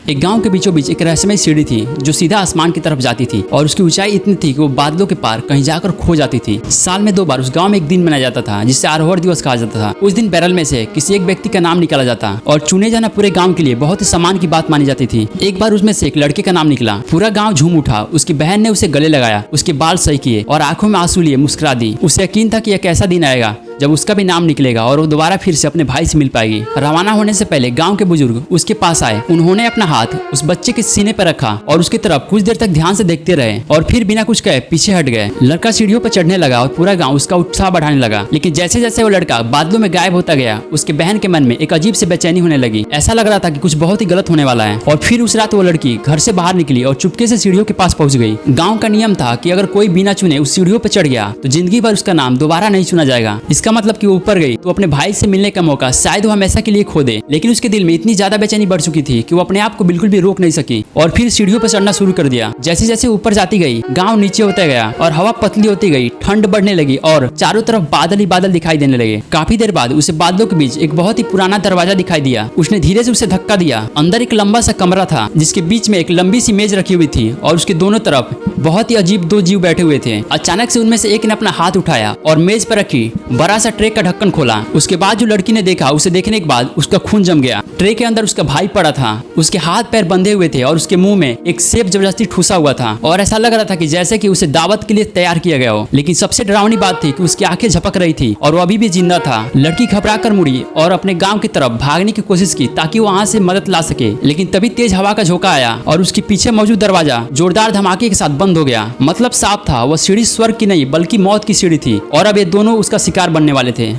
एक गांव के बीचों बीच एक रहस्यमय सीढ़ी थी जो सीधा आसमान की तरफ जाती थी और उसकी ऊंचाई इतनी थी कि वो बादलों के पार कहीं जाकर खो जाती थी। साल में 2 बार उस गांव में एक दिन मनाया जाता था जिसे आरोहण दिवस कहा जाता था। उस दिन बैरल में से किसी एक व्यक्ति का नाम निकाला जाता और चुने जाना पूरे गाँव के लिए बहुत ही सम्मान की बात मानी जाती थी। एक बार उसमें से एक लड़के का नाम निकला। पूरा गाँव झूम उठा। उसकी बहन ने उसे गले लगाया, उसके बाल सही किए और आंखों में आंसू लिए मुस्कुरा दी। उसे यकीन था कि एक ऐसा दिन आएगा जब उसका भी नाम निकलेगा और वो दोबारा फिर से अपने भाई से मिल पाएगी। रवाना होने से पहले गांव के बुजुर्ग उसके पास आए। उन्होंने अपना हाथ उस बच्चे के सीने पर रखा और उसकी तरफ कुछ देर तक ध्यान से देखते रहे और फिर बिना कुछ कहे पीछे हट गए। लड़का सीढ़ियों पर चढ़ने लगा और पूरा गांव उसका उत्साह बढ़ाने लगा। लेकिन जैसे जैसे वो लड़का बादलों में गायब होता गया, उसके बहन के मन में एक अजीब से बेचैनी होने लगी। ऐसा लग रहा था कि कुछ बहुत ही गलत होने वाला है। और फिर उस रात वो लड़की घर से बाहर निकली और चुपके से सीढ़ियों के पास पहुंच गई। गाँव का नियम था कि अगर कोई बिना चुने उस सीढ़ियों पर चढ़ गया तो जिंदगी भर उसका नाम दोबारा नहीं चुना जाएगा। इसका मतलब कि वो ऊपर तो अपने भाई से मिलने का मौका शायद वो हमेशा के लिए खो दे। लेकिन उसके दिल में इतनी ज्यादा बेचैनी बढ़ चुकी थी कि वो अपने आप को बिल्कुल भी रोक नहीं सकी और फिर सीढ़ियों पर चढ़ना शुरू कर दिया। जैसे जैसे ऊपर जाती गई, गांव नीचे होता गया और हवा पतली होती गई, ठंड बढ़ने लगी और चारों तरफ बादल ही बादल दिखाई देने लगे। काफी देर बाद उसे बादलों के बीच एक बहुत ही पुराना दरवाजा दिखाई दिया। उसने धीरे से उसे धक्का दिया। अंदर एक लंबा सा कमरा था जिसके बीच में एक लंबी सी मेज रखी हुई थी और उसके दोनों तरफ बहुत ही अजीब 2 जीव बैठे हुए थे। अचानक से उनमें से एक ने अपना हाथ उठाया और मेज पर रखी बड़ा सा ट्रे का ढक्कन खोला। उसके बाद जो लड़की ने देखा, उसे देखने के बाद उसका खून जम गया। ट्रे के अंदर उसका भाई पड़ा था। उसके हाथ पैर बंधे हुए थे और उसके मुंह में एक सेब जबरदस्ती ठूसा हुआ था और ऐसा लग रहा था कि जैसे कि उसे दावत के लिए तैयार किया गया हो। लेकिन सबसे डरावनी बात थी कि उसकी आंखें झपक रही थी और वो अभी भी जिंदा था। लड़की घबरा कर मुड़ी और अपने गांव की तरफ भागने की कोशिश की ताकि वो वहां से मदद ला सके। लेकिन तभी तेज हवा का झोंका आया और उसके पीछे मौजूद दरवाजा जोरदार धमाके के साथ बंद हो गया। मतलब साफ था, वह सीढ़ी स्वर्ग की नहीं बल्कि मौत की सीढ़ी थी और अब ये दोनों उसका शिकार बनने वाले थे।